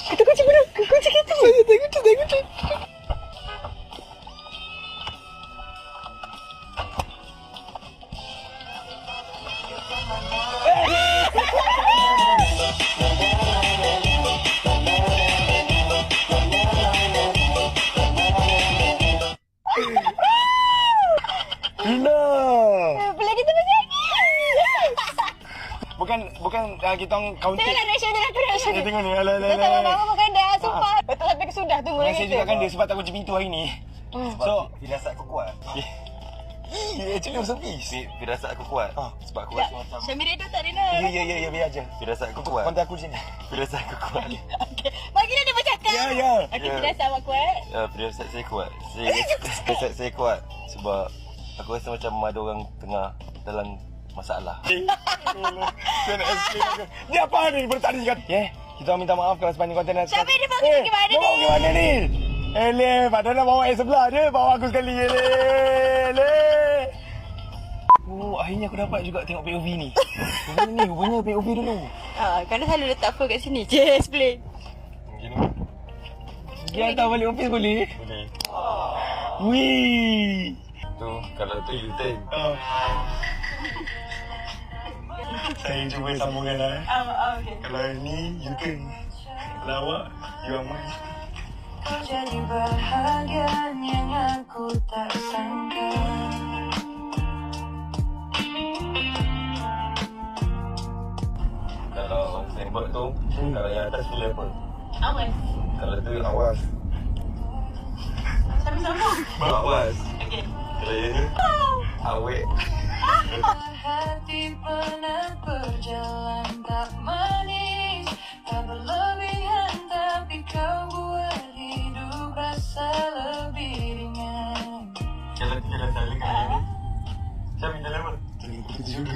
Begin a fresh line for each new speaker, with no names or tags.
Kita kunci mana? Kunci kita. Saya kunci. Ina.
Belah kita masih lagi.
Bukan kita orang counting.
Saya nak reaction dia, aku reaction
Dia
dia.
tengok ni. Alah.
Betul, Bang. Makan dah. Sumpah. Betul sampai ke sudah. Tunggu lagi.
Saya juga kan dia sebab tak kunci pintu hari ni. So,
Firasat aku kuat.
actually also peace.
Firasat aku kuat. Sebab aku rasa macam
Syamir Edo tak Rina.
Ya, biar aja.
firasat aku kuat.
Kontak aku di sini.
Firasat aku kuat.
Okey. Bagilah dia bercakap.
Ya.
Okey,
Ya.
tidak sama kuat.
Firasat saya kuat. Firasat saya kuat sebab aku rasa macam ada orang tengah dalam masalah.
Saya nak explain aku. Ni apa ni bertanya kan? Kita minta maaf kalau sepanjang konten nak.
Syamir dia bawa kita gimana
Bawa
ni?
gimana ni? Padahal bawa sebelah dia. Bawa aku sekali. Oh, akhirnya aku dapat juga tengok POV ni. Rupanya POV dulu.
Kerana selalu letak phone kat sini. Just play.
Dia hantar balik office boleh?
Boleh.
Wih.
Tu kalau tu U-turn.
Saya cuba sambungkan lah.
Okey.
Kalau ni U-turn. Kalau awak, you are mine.
Kau jadi bahagian yang aku tak sangka.
Kalau signboard tu, kalau yang atas tu apa?
Awas.
Kalau tu awas.
Sama-sama.
Awas.
Okey.
Kalau yang ni awet.
Hati pernah berjalan tak manis, tak berlebihan, tapi kau buat hidup rasa lebih ringan.
Kalau kita dah saling kan ni. Siapa minta nama?
Jadi, kita juga.